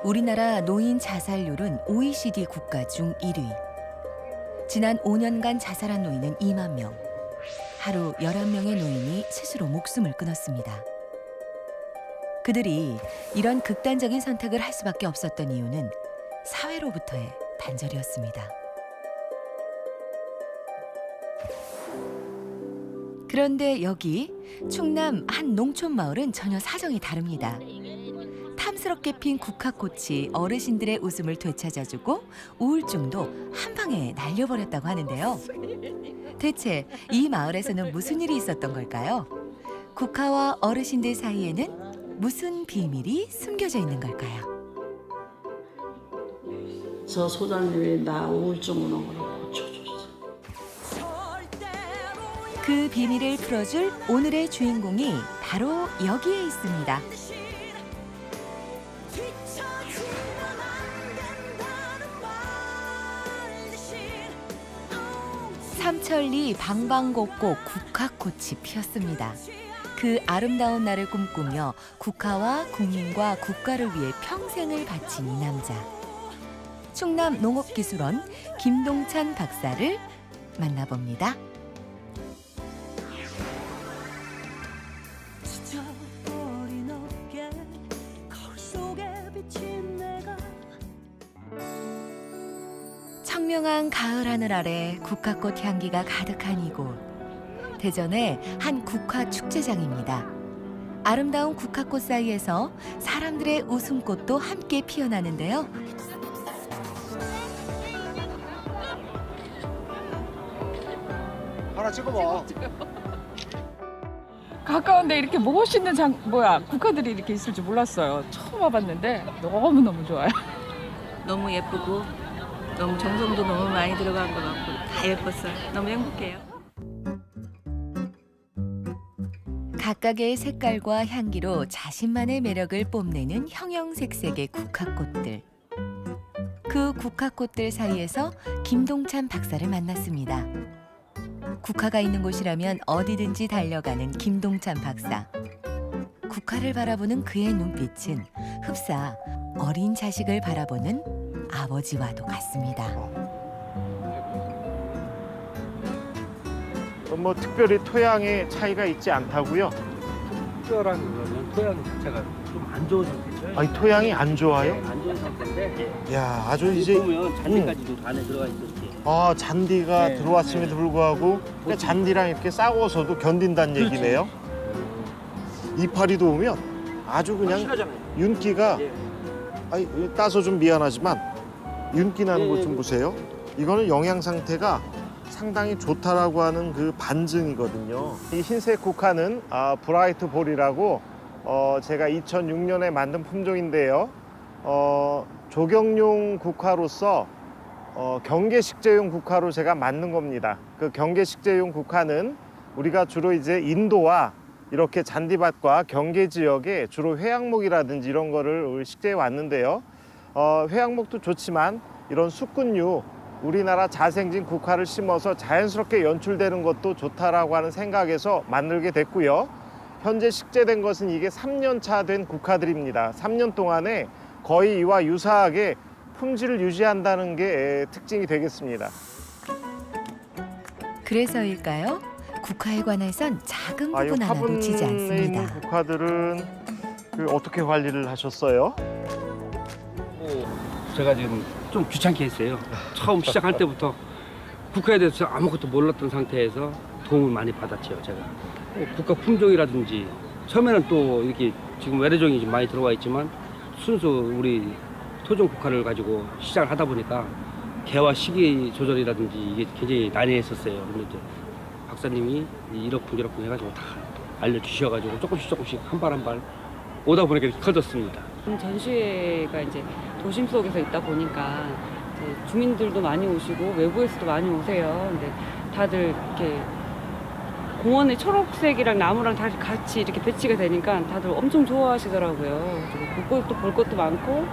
우리나라 노인 자살률은 OECD 국가 중 1위. 지난 5년간 자살한 노인은 2만 명. 하루 11명의 노인이 스스로 목숨을 끊었습니다. 그들이 이런 극단적인 선택을 할 수밖에 없었던 이유는 사회로부터의 단절이었습니다. 그런데 여기 충남 한 농촌 마을은 전혀 사정이 다릅니다. 탐스럽게 핀 국화꽃이 어르신들의 웃음을 되찾아주고 우울증도 한 방에 날려버렸다고 하는데요. 대체 이 마을에서는 무슨 일이 있었던 걸까요? 국화와 어르신들 사이에는 무슨 비밀이 숨겨져 있는 걸까요? 저 소장님이 나 우울증으로 고쳐줬어. 그 비밀을 풀어줄 오늘의 주인공이 바로 여기에 있습니다. 삼천리 방방곡곡 국화꽃이 피었습니다. 그 아름다운 날을 꿈꾸며 국화와 국민과 국가를 위해 평생을 바친 이 남자. 충남 농업기술원 김동찬 박사를 만나봅니다. 청명한 가을 하늘 아래 국화꽃 향기가 가득한 이곳. 대전의 한 국화 축제장입니다. 아름다운 국화꽃 사이에서 사람들의 웃음꽃도 함께 피어나는데요. 하나 찍어봐. 가까운데 이렇게 멋있는 국화들이 이렇게 있을 줄 몰랐어요. 처음 와봤는데 너무너무 좋아요. 너무 예쁘고 너무 정성도 너무 많이 들어간 것 같고 다 예뻤어요. 너무 행복해요. 각각의 색깔과 향기로 자신만의 매력을 뽐내는 형형색색의 국화꽃들. 그 국화꽃들 사이에서 김동찬 박사를 만났습니다. 국화가 있는 곳이라면 어디든지 달려가는 김동찬 박사. 국화를 바라보는 그의 눈빛은 흡사 어린 자식을 바라보는 아버지와도 같습니다. 뭐 특별히 토양에 차이가 있지 않다고요? 특별한 거는 토양 자체가 좀 안 좋은 상태죠. 아니 토양이 안 좋아요? 네, 안 좋은 상태인데 야 아주 이제 보면 잔디까지도 안에 들어가 있었지. 잔디가 네, 들어왔음에도 네. 불구하고 그냥 잔디랑 이렇게 싸워서도 견딘다는 그렇죠. 얘기네요. 이파리도 오면 아주 그냥 확실하잖아요. 윤기가 예. 아니 따서 좀 미안하지만 윤기 나는 예, 것 예, 좀 예. 보세요. 이거는 영양 상태가 상당히 좋다라고 하는 그 반증이거든요. 이 흰색 국화는 브라이트 볼이라고 제가 2006년에 만든 품종인데요. 조경용 국화로서 경계식재용 국화로 제가 만든 겁니다. 그 경계식재용 국화는 우리가 주로 이제 인도와 이렇게 잔디밭과 경계 지역에 주로 회양목이라든지 이런 거를 식재해 왔는데요. 회양목도 좋지만 이런 수꾼류 우리나라 자생진 국화를 심어서 자연스럽게 연출되는 것도 좋다라고 하는 생각에서 만들게 됐고요. 현재 식재된 것은 이게 3년 차 된 국화들입니다. 3년 동안에 거의 이와 유사하게 품질을 유지한다는 게 특징이 되겠습니다. 그래서일까요? 국화에 관해선 작은 이 부분 하나 화분에 놓치지 있는 않습니다. 국화들은 어떻게 관리를 하셨어요? 제가 지금 좀 귀찮게 했어요. 처음 시작할 때부터 국화에 대해서 아무것도 몰랐던 상태에서 도움을 많이 받았죠. 제가 국화 품종이라든지 처음에는 또 이렇게 지금 외래종이 좀 많이 들어와 있지만 순수 우리 토종 국화를 가지고 시작을 하다 보니까 개화 시기 조절이라든지 이게 굉장히 난해했었어요. 근데 이제 박사님이 이렇군 저렇군 해가지고 다 알려주셔가지고 조금씩 한 발 한 발 오다 보니까 이렇게 커졌습니다. 전시회가 이제 도심 속에서 있다 보니까 이제 주민들도 많이 오시고 외부에서도 많이 오세요. 근데 다들 이렇게 공원에 초록색이랑 나무랑 다 같이 이렇게 배치가 되니까 다들 엄청 좋아하시더라고요. 그리고 볼 것도 많고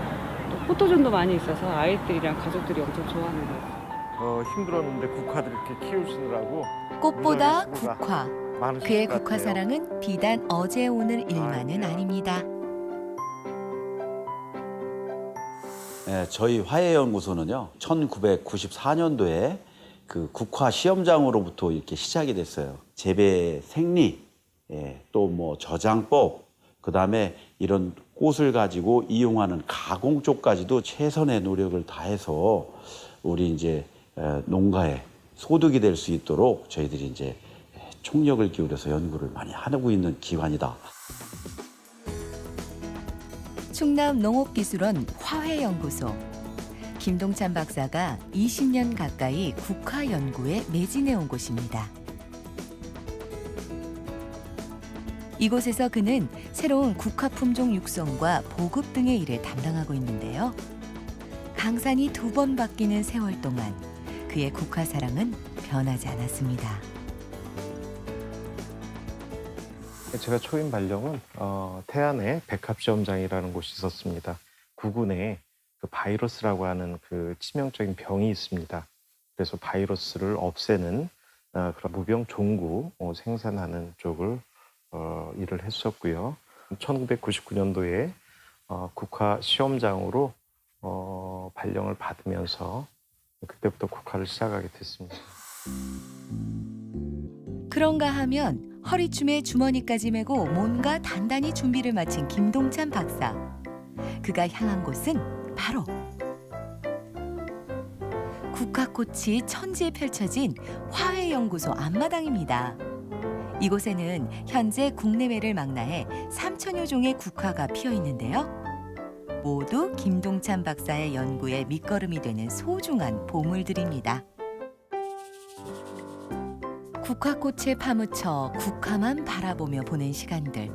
또 포토존도 많이 있어서 아이들이랑 가족들이 엄청 좋아하는 거예요. 힘들었는데 국화들 이렇게 키우시느라고 꽃보다 무더위 수고가 국화. 많으실 그의 것 국화 같아요. 사랑은 비단 어제 오늘 일만은 아이고야. 아닙니다. 예, 저희 화해연구소는요, 1994년도에 그 국화 시험장으로부터 이렇게 시작이 됐어요. 재배 생리, 또 뭐 저장법, 그 다음에 이런 꽃을 가지고 이용하는 가공 쪽까지도 최선의 노력을 다해서 우리 이제 농가에 소득이 될 수 있도록 저희들이 이제 총력을 기울여서 연구를 많이 하고 있는 기관이다. 충남 농업기술원 화훼연구소. 김동찬 박사가 20년 가까이 국화 연구에 매진해 온 곳입니다. 이곳에서 그는 새로운 국화 품종 육성과 보급 등의 일을 담당하고 있는데요. 강산이 2번 바뀌는 세월 동안 그의 국화 사랑은 변하지 않았습니다. 제가 초임 발령은 태안에 백합시험장이라는 곳이 있었습니다. 구군에 그 바이러스라고 하는 그 치명적인 병이 있습니다. 그래서 바이러스를 없애는 그런 무병 종구 생산하는 쪽을 일을 했었고요. 1999년도에 국화 시험장으로 발령을 받으면서 그때부터 국화를 시작하게 됐습니다. 그런가 하면 허리춤에 주머니까지 메고 뭔가 단단히 준비를 마친 김동찬 박사. 그가 향한 곳은 바로 국화꽃이 천지에 펼쳐진 화훼연구소 앞마당입니다. 이곳에는 현재 국내외를 망라해 3,000여 종의 국화가 피어 있는데요. 모두 김동찬 박사의 연구에 밑거름이 되는 소중한 보물들입니다. 국화꽃에 파묻혀 국화만 바라보며 보낸 시간들.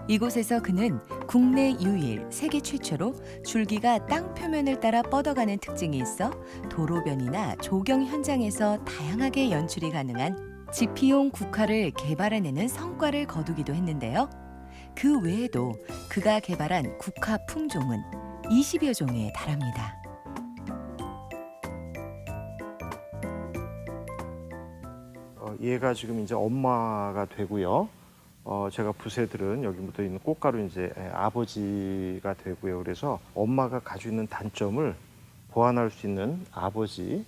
이곳에서 그는 국내 유일, 세계 최초로 줄기가 땅 표면을 따라 뻗어가는 특징이 있어 도로변이나 조경 현장에서 다양하게 연출이 가능한 지피용 국화를 개발해내는 성과를 거두기도 했는데요. 그 외에도 그가 개발한 국화 품종은 20여 종에 달합니다. 얘가 지금 이제 엄마가 되고요. 제가 부새들은 여기 묻어 있는 꽃가루 이제 아버지가 되고요. 그래서 엄마가 가지고 있는 단점을 보완할 수 있는 아버지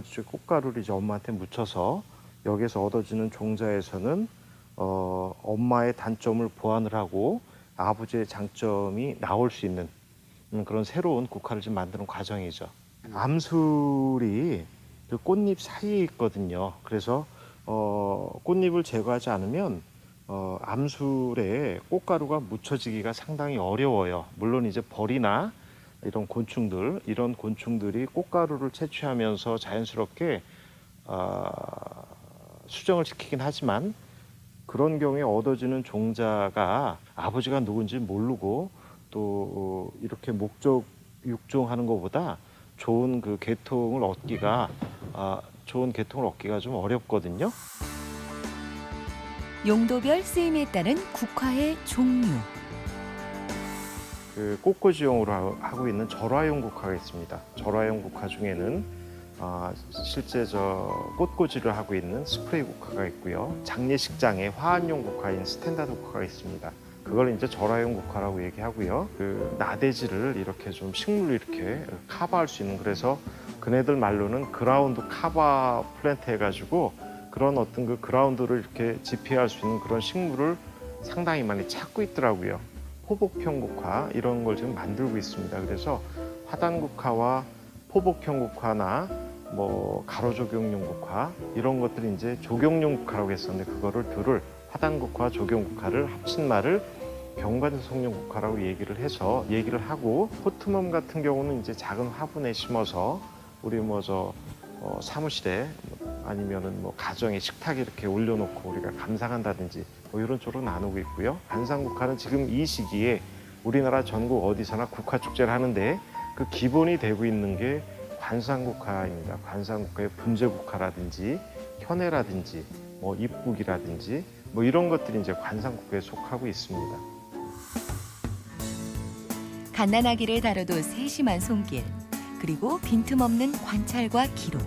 쪽 꽃가루를 이제 엄마한테 묻혀서 여기에서 얻어지는 종자에서는 엄마의 단점을 보완을 하고 아버지의 장점이 나올 수 있는 그런 새로운 국화를 지금 만드는 과정이죠. 암술이 그 꽃잎 사이에 있거든요. 그래서 꽃잎을 제거하지 않으면 암술에 꽃가루가 묻혀지기가 상당히 어려워요. 물론 이제 벌이나 이런 곤충들이 꽃가루를 채취하면서 자연스럽게 수정을 시키긴 하지만 그런 경우에 얻어지는 종자가 아버지가 누군지 모르고 또 이렇게 목적 육종하는 것보다 좋은 계통을 얻기가 좀 어렵거든요. 용도별 쓰임에 따른 국화의 종류. 그 꽃꽂이용으로 하고 있는 절화용 국화가 있습니다. 절화용 국화 중에는 실제 꽃꽂이를 하고 있는 스프레이 국화가 있고요. 장례식장에 화환용 국화인 스탠다드 국화가 있습니다. 그걸 이제 절화용 국화라고 얘기하고요. 그 나대지를 이렇게 좀 식물로 이렇게 커버할 수 있는, 그래서 그네들 말로는 그라운드 커버 플랜트 해가지고 그런 어떤 그 그라운드를 이렇게 지피할 수 있는 그런 식물을 상당히 많이 찾고 있더라고요. 포복형 국화 이런 걸 지금 만들고 있습니다. 그래서 화단 국화와 포복형 국화나 뭐 가로조경용 국화 이런 것들이 이제 조경용 국화라고 했었는데 그거를 둘을 화단 국화, 조경 국화를 합친 말을 병관성용 국화라고 얘기를 하고 포트멈 같은 경우는 이제 작은 화분에 심어서 우리 사무실에 아니면은 가정에 식탁에 이렇게 올려놓고 우리가 감상한다든지 이런 쪽으로 나누고 있고요. 관상국화는 지금 이 시기에 우리나라 전국 어디서나 국화 축제를 하는데 그 기본이 되고 있는 게 관상국화입니다. 관상국화의 분재국화라든지 현해라든지 입국이라든지 이런 것들이 이제 관상국화에 속하고 있습니다. 갓난아기를 다뤄도 세심한 손길, 그리고 빈틈없는 관찰과 기록.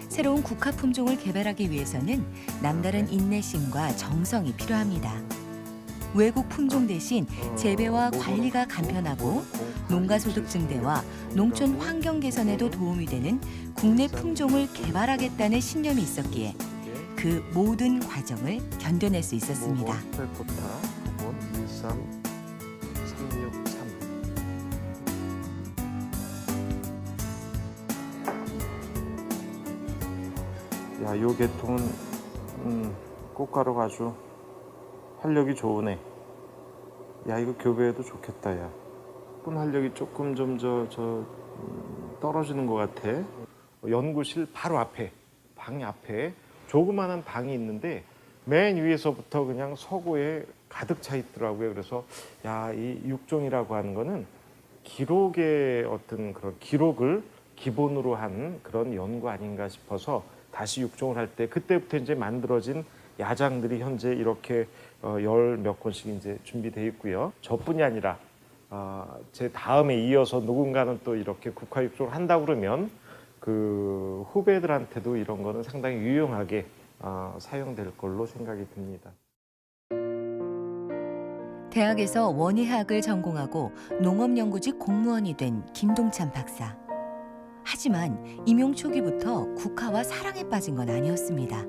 새로운 국화 품종을 개발하기 위해서는 남다른 인내심과 정성이 필요합니다. 외국 품종 대신 재배와 관리가 간편하고 농가 소득 증대와 농촌 환경 개선에도 도움이 되는 국내 품종을 개발하겠다는 신념이 있었기에 그 모든 과정을 견뎌낼 수 있었습니다. 포타 13363. 야, 요 계통은 꽃가루가 아주 활력이 좋으네. 야, 이거 교배해도 좋겠다, 야. 꽃 활력이 조금 좀 떨어지는 것 같아. 연구실 바로 앞에, 방 앞에 조그마한 방이 있는데 맨 위에서부터 그냥 서고에 가득 차 있더라고요. 그래서 야, 이 육종이라고 하는 거는 기록의 어떤 그런 기록을 기본으로 한 그런 연구 아닌가 싶어서 다시 육종을 할 때 그때부터 이제 만들어진 야장들이 현재 이렇게 열 몇 권씩 이제 준비되어 있고요. 저뿐이 아니라 제 다음에 이어서 누군가는 또 이렇게 국화 육종을 한다 그러면 그 후배들한테도 이런 거는 상당히 유용하게 사용될 걸로 생각이 듭니다. 대학에서 원예학을 전공하고 농업연구직 공무원이 된 김동찬 박사. 하지만 임용 초기부터 국화와 사랑에 빠진 건 아니었습니다.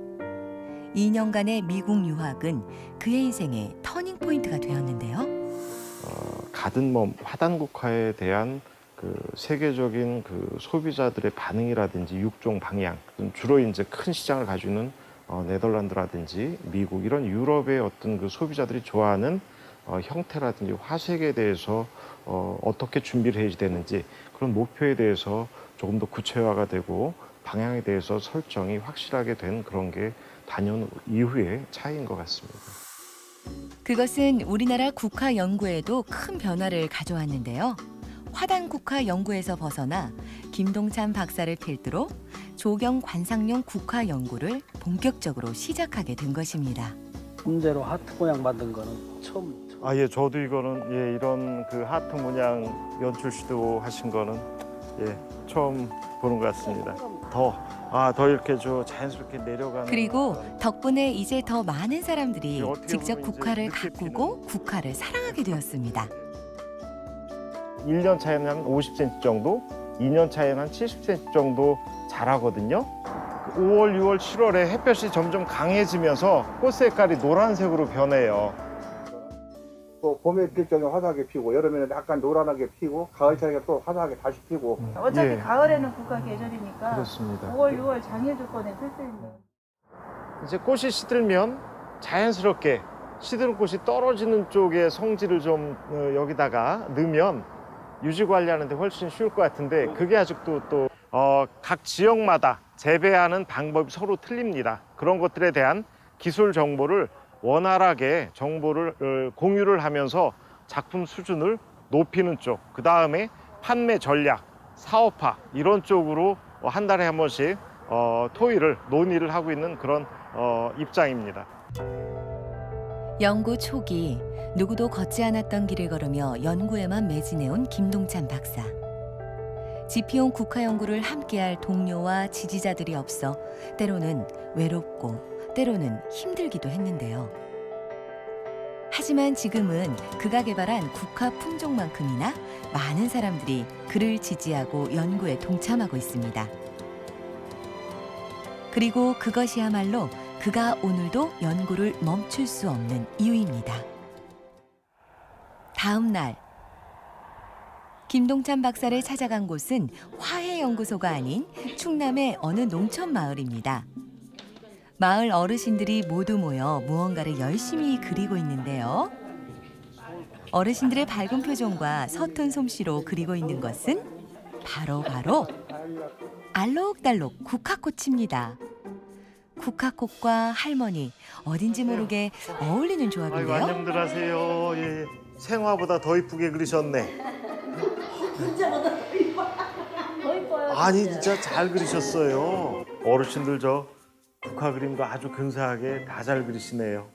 2년간의 미국 유학은 그의 인생의 터닝 포인트가 되었는데요. 가든뭐 화단국화에 대한 그 세계적인 그 소비자들의 반응이라든지 육종 방향, 주로 이제 큰 시장을 가지고 있는 네덜란드라든지 미국 이런 유럽의 어떤 그 소비자들이 좋아하는 형태라든지 화색에 대해서 어떻게 준비를 해야 되는지 그런 목표에 대해서 조금 더 구체화가 되고 방향에 대해서 설정이 확실하게 된 그런 게 단연 이후의 차이인 것 같습니다. 그것은 우리나라 국화 연구에도 큰 변화를 가져왔는데요. 화단 국화 연구에서 벗어나 김동찬 박사를 필두로 조경 관상용 국화 연구를 본격적으로 시작하게 된 것입니다. 문제로 하트 모양 만든 거는 처음. 예, 저도 이거는 예, 이런 그 하트 모양 연출 시도하신 거는 예, 처음 보는 것 같습니다. 더 이렇게 자연스럽게 내려가는. 그리고 덕분에 이제 더 많은 사람들이 어떻게 직접 보면 이제 국화를 늦게 가꾸고 국화를 사랑하게 되었습니다. 1년 차에는 한 50cm 정도, 2년 차에는 한 70cm 정도 자라거든요. 5월, 6월, 7월에 햇볕이 점점 강해지면서 꽃 색깔이 노란색으로 변해요. 또 봄에 일정에 화사하게 피고 여름에는 약간 노란하게 피고 가을철에 또 화사하게 다시 피고. 어차피 예. 가을에는 국화 계절이니까 그렇습니다. 5월, 6월 장일 조건에 필 수 있는. 이제 꽃이 시들면 자연스럽게 시드는 꽃이 떨어지는 쪽에 성질을 좀 여기다가 넣으면 유지 관리하는데 훨씬 쉬울 것 같은데 그게 아직도 또 각 지역마다 재배하는 방법이 서로 틀립니다. 그런 것들에 대한 기술 정보를 원활하게 정보를 공유를 하면서 작품 수준을 높이는 쪽, 그 다음에 판매 전략, 사업화 이런 쪽으로 한 달에 한 번씩 논의를 하고 있는 그런 입장입니다. 연구 초기 누구도 걷지 않았던 길을 걸으며 연구에만 매진해온 김동찬 박사. 지피용 국화 연구를 함께할 동료와 지지자들이 없어 때로는 외롭고 때로는 힘들기도 했는데요. 하지만 지금은 그가 개발한 국화 품종만큼이나 많은 사람들이 그를 지지하고 연구에 동참하고 있습니다. 그리고 그것이야말로 그가 오늘도 연구를 멈출 수 없는 이유입니다. 다음 날 김동찬 박사를 찾아간 곳은 화훼연구소가 아닌 충남의 어느 농촌 마을입니다. 마을 어르신들이 모두 모여 무언가를 열심히 그리고 있는데요. 어르신들의 밝은 표정과 서툰 솜씨로 그리고 있는 것은 바로 알록달록 국화꽃입니다. 국화꽃과 할머니, 어딘지 모르게 어울리는 조합인데요. 아이고, 안녕들 하세요. 예, 생화보다 더 이쁘게 그리셨네. 진짜보다 더 이뻐요. 아니 진짜 잘 그리셨어요. 어르신들 저 국화 그림도 아주 근사하게 다 잘 그리시네요.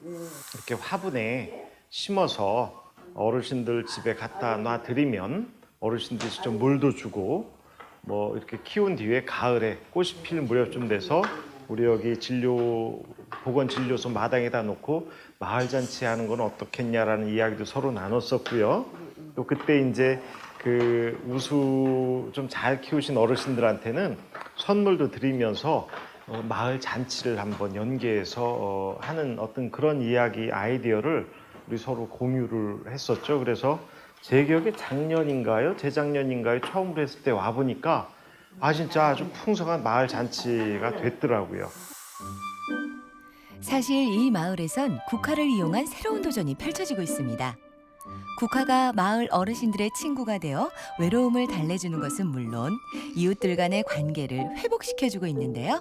이렇게 화분에 심어서 어르신들 집에 갖다 놔드리면 어르신들이 직접 물도 주고 뭐 이렇게 키운 뒤에 가을에 꽃이 필 무렵쯤 돼서 우리 여기 진료 보건진료소 마당에다 놓고 마을 잔치하는 건 어떻겠냐라는 이야기도 서로 나눴었고요. 또 그때 이제 그 우수 좀 잘 키우신 어르신들한테는 선물도 드리면서 마을 잔치를 한번 연계해서 하는 어떤 그런 이야기 아이디어를 우리 서로 공유를 했었죠. 그래서 제 기억에 작년인가요? 재작년인가요? 처음으로 했을 때 와보니까 진짜 아주 풍성한 마을 잔치가 됐더라고요. 사실 이 마을에선 국화를 이용한 새로운 도전이 펼쳐지고 있습니다. 국화가 마을 어르신들의 친구가 되어 외로움을 달래주는 것은 물론 이웃들 간의 관계를 회복시켜주고 있는데요.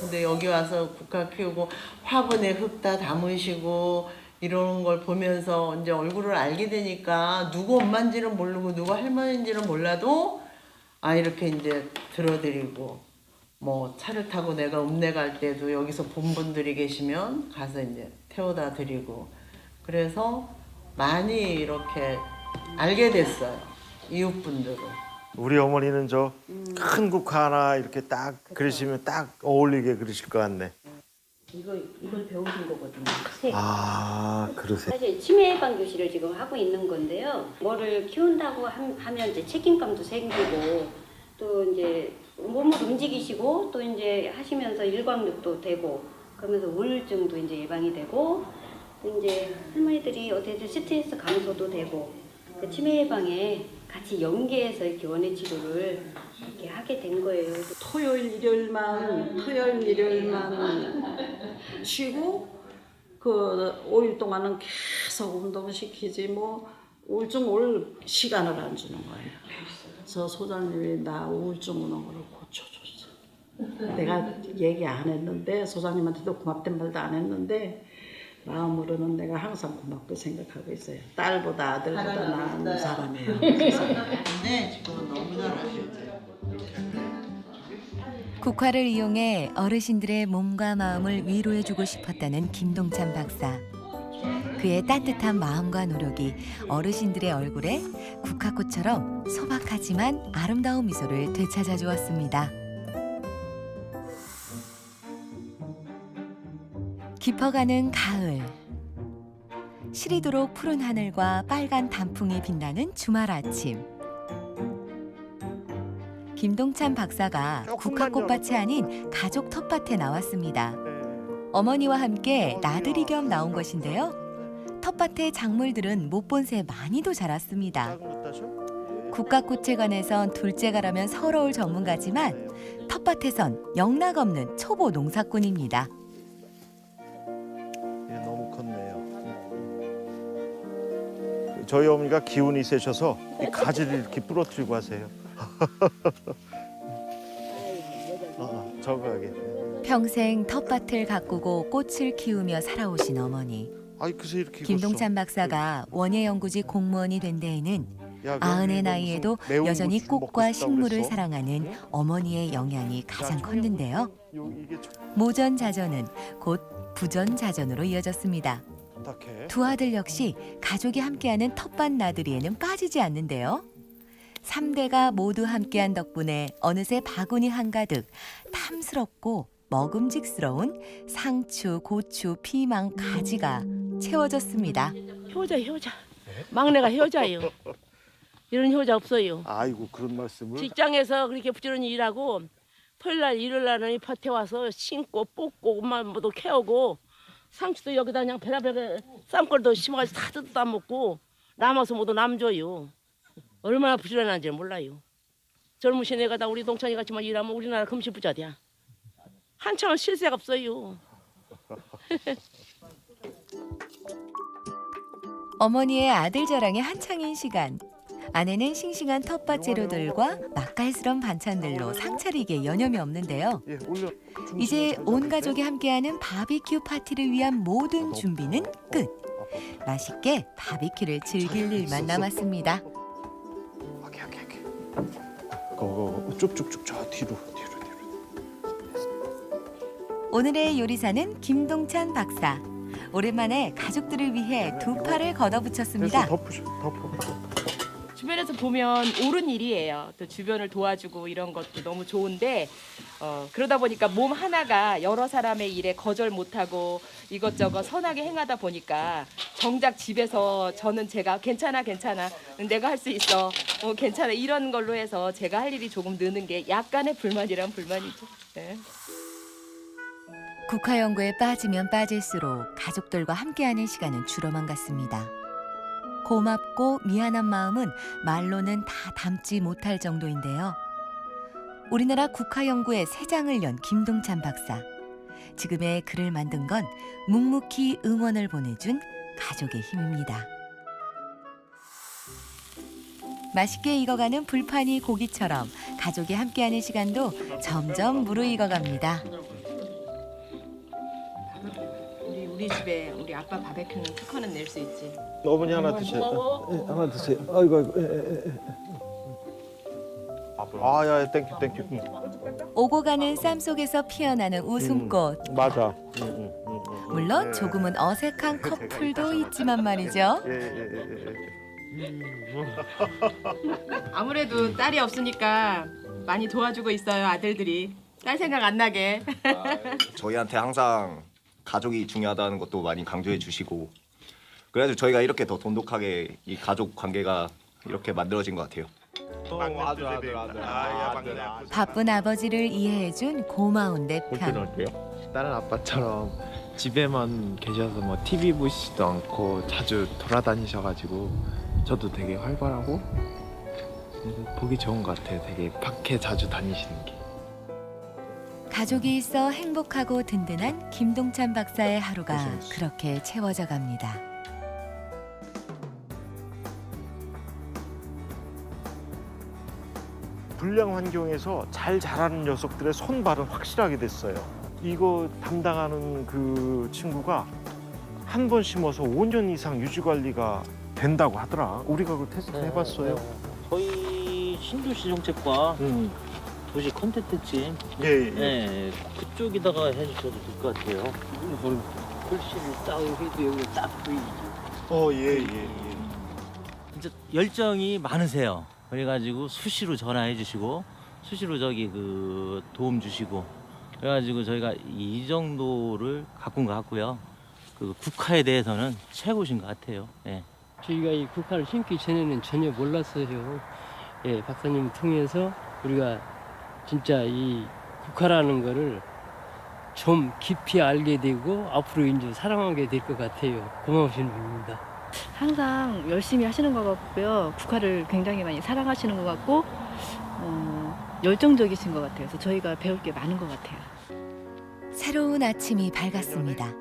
근데 여기 와서 국화 키우고 화분에 흙 다 담으시고 이러는 걸 보면서 이제 얼굴을 알게 되니까 누구 엄마인지는 모르고 누구 할머니인지는 몰라도 이렇게 이제 들어드리고 뭐 차를 타고 내가 읍내 갈 때도 여기서 본 분들이 계시면 가서 이제 태워다 드리고 그래서 많이 이렇게 알게 됐어요. 이웃분들을. 우리 어머니는 저 큰 국화 하나 이렇게 딱 그리시면 딱 어울리게 그리실 것 같네. 이걸 배우신 거거든요. 그러세요. 사실 치매 예방 교실을 지금 하고 있는 건데요. 뭐를 키운다고 하면 이제 책임감도 생기고 또 이제 몸을 움직이시고 또 이제 하시면서 일광욕도 되고 그러면서 우울증도 이제 예방이 되고 또 이제 할머니들이 어떻게 스트레스 감소도 되고 그 치매 예방에 같이 연계해서 이렇게 원예 치료를 이렇게 하게 된 거예요. 토요일 일요일만 쉬고 그 5일 동안은 계속 운동시키지 뭐 우울증 올 시간을 안 주는 거예요. 저 소장님이 나 우울증 오는 거를 고쳐줬어. 내가 얘기 안 했는데 소장님한테도 고맙단 말도 안 했는데 마음으로는 내가 항상 고맙게 생각하고 있어요. 딸보다 아들보다 나은 사람이에요. 근데 지금은 너무 잘하시죠. 국화를 이용해 어르신들의 몸과 마음을 위로해주고 싶었다는 김동찬 박사. 그의 따뜻한 마음과 노력이 어르신들의 얼굴에 국화꽃처럼 소박하지만 아름다운 미소를 되찾아 주었습니다. 깊어가는 가을. 시리도록 푸른 하늘과 빨간 단풍이 빛나는 주말 아침. 김동찬 박사가 국화꽃밭이 아닌 가족 텃밭에 나왔습니다. 어머니와 함께 나들이 겸 나온 것인데요. 텃밭의 작물들은 못 본 새 많이도 자랐습니다. 국화꽃에 관해선 둘째가라면 서러울 전문가지만 텃밭에선 영락없는 초보 농사꾼입니다. 너무 컸네요. 저희 어머니가 기운이 세셔서 이 가지를 이렇게 부러뜨리고 하세요. 적하게. 평생 텃밭을 가꾸고 꽃을 키우며 살아오신 어머니. 그래서 이렇게 김동찬 박사가 원예연구지 공무원이 된 데에는 90의 나이에도 여전히 꽃과 식물을 사랑하는 어머니의 영향이 가장 컸는데요. 모전자전은 곧 부전자전으로 이어졌습니다. 두 아들 역시 가족이 함께하는 텃밭 나들이에는 빠지지 않는데요. 3대가 모두 함께한 덕분에 어느새 바구니 한가득 탐스럽고 먹음직스러운 상추, 고추, 피망, 가지가 채워졌습니다. 효자. 막내가 효자예요. 이런 효자 없어요. 아이고 그런 말씀을. 직장에서 그렇게 부지런히 일하고 토요일날 일요일날은 이 밭에 와서 심고 뽑고 엄마 뭐도 캐오고 상추도 여기다 그냥 베라베라 쌈골도 심어가지고 다 뜯어 먹고 남아서 모두 남 줘요. 얼마나 부지런한지 몰라요. 젊으신 애가 다 우리 동창이 같이만 일하면 우리나라 금시 부자야. 한창은 쉴 새가 없어요. 어머니의 아들 자랑에 한창인 시간. 아내는 싱싱한 텃밭 재료들과 맛깔스런 반찬들로 상차리기에 여념이 없는데요. 이제 온 가족이 함께하는 바비큐 파티를 위한 모든 준비는 끝. 맛있게 바비큐를 즐길 일만 남았습니다. 쭉쭉쭉 저 뒤로. 오늘의 요리사는 김동찬 박사. 오랜만에 가족들을 위해 두 팔을 걷어붙였습니다. 덮어. 주변에서 보면 옳은 일이에요. 또 주변을 도와주고 이런 것도 너무 좋은데 그러다 보니까 몸 하나가 여러 사람의 일에 거절 못하고 이것저것 선하게 행하다 보니까 정작 집에서 저는 제가 괜찮아 내가 할 수 있어 괜찮아 이런 걸로 해서 제가 할 일이 조금 느는 게 약간의 불만이란 불만이죠. 네. 국화 연구에 빠지면 빠질수록 가족들과 함께하는 시간은 줄어만 갔습니다. 고맙고 미안한 마음은 말로는 다 담지 못할 정도인데요. 우리나라 국화 연구의 새 장을 연 김동찬 박사. 지금의 그를 만든 건 묵묵히 응원을 보내준 가족의 힘입니다. 맛있게 익어가는 불판이 고기처럼 가족이 함께하는 시간도 점점 무르익어갑니다. 우리 집에 우리 아빠 바베큐는 특허는 낼 수 있지. 어머니 하나 드세요. 예, 하나 드세요. 아이고. 아야 땡큐. 오고 가는 삶 속에서 피어나는 웃음꽃. 맞아. 물론 조금은 어색한 커플도 있지만 말이죠. 아무래도 딸이 없으니까 많이 도와주고 있어요, 아들들이. 딸 생각 안 나게. 저희한테 항상 가족이 중요하다는 것도 많이 강조해 주시고 그래가지고 저희가 이렇게 더 돈독하게 이 가족 관계가 이렇게 만들어진 것 같아요. 바쁜 아버지를 이해해준 고마운 내 편. 다른 아빠처럼 집에만 계셔서 뭐 TV 보시지도 않고 자주 돌아다니셔가지고 저도 되게 활발하고 보기 좋은 것 같아요. 되게 밖에 자주 다니시는 게. 가족이 있어 행복하고 든든한 김동찬 박사의 하루가 그렇게 채워져 갑니다. 불량 환경에서 잘 자라는 녀석들의 손발은 확실하게 됐어요. 이거 담당하는 그 친구가 한 번 심어서 5년 이상 유지 관리가 된다고 하더라. 우리가 그 테스트 해봤어요. 저희 신도시 정책과 도시 컨텐츠팀 예. 그쪽에다가 해주셔도 될 것 같아요. 글씨를 딱 해도 여기 딱 보이죠. 예. 진짜 열정이 많으세요. 그래가지고 수시로 전화해 주시고 수시로 저기 그 도움 주시고 그래가지고 저희가 이 정도를 가꾼 것 같고요. 그 국화에 대해서는 최고신 것 같아요. 예. 저희가 이 국화를 심기 전에는 전혀 몰랐어요. 예, 박사님 통해서 우리가 진짜 이 국화라는 거를 좀 깊이 알게 되고 앞으로 이제 사랑하게 될 것 같아요. 고마우신 분입니다. 항상 열심히 하시는 것 같고요. 국화를 굉장히 많이 사랑하시는 것 같고 열정적이신 것 같아요. 그래서 저희가 배울 게 많은 것 같아요. 새로운 아침이 밝았습니다.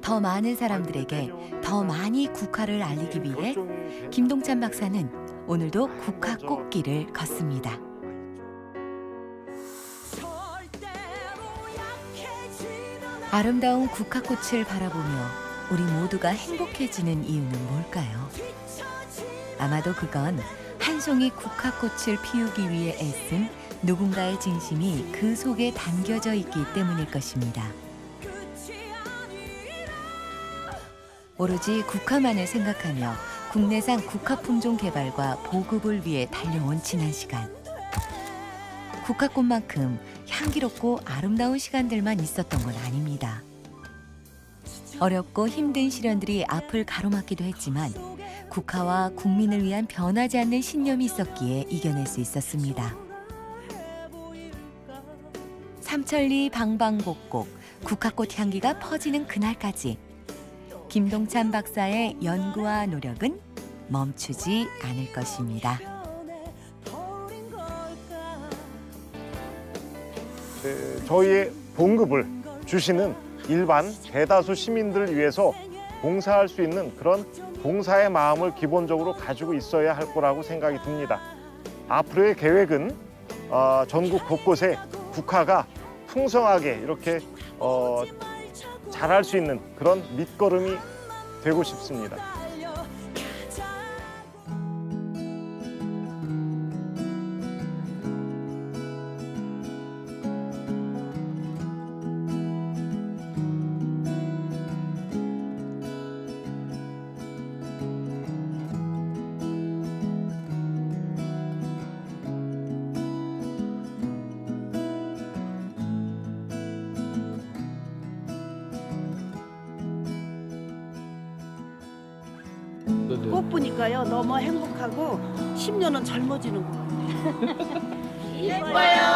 더 많은 사람들에게 더 많이 국화를 알리기 위해 김동찬 박사는 오늘도 국화 꽃길을 걷습니다. 아름다운 국화꽃을 바라보며 우리 모두가 행복해지는 이유는 뭘까요? 아마도 그건 한 송이 국화꽃을 피우기 위해 애쓴 누군가의 진심이 그 속에 담겨져 있기 때문일 것입니다. 오로지 국화만을 생각하며 국내산 국화 품종 개발과 보급을 위해 달려온 지난 시간. 국화꽃만큼 향기롭고 아름다운 시간들만 있었던 건 아닙니다. 어렵고 힘든 시련들이 앞을 가로막기도 했지만 국화와 국민을 위한 변하지 않는 신념이 있었기에 이겨낼 수 있었습니다. 삼천리 방방곡곡 국화꽃 향기가 퍼지는 그날까지 김동찬 박사의 연구와 노력은 멈추지 않을 것입니다. 저희의 봉급을 주시는 일반 대다수 시민들을 위해서 봉사할 수 있는 그런 봉사의 마음을 기본적으로 가지고 있어야 할 거라고 생각이 듭니다. 앞으로의 계획은 전국 곳곳에 국화가 풍성하게 이렇게 자랄 수 있는 그런 밑거름이 되고 싶습니다. 꽃 보니까요 너무 행복하고 10년은 젊어지는 것 같아요. 예뻐요.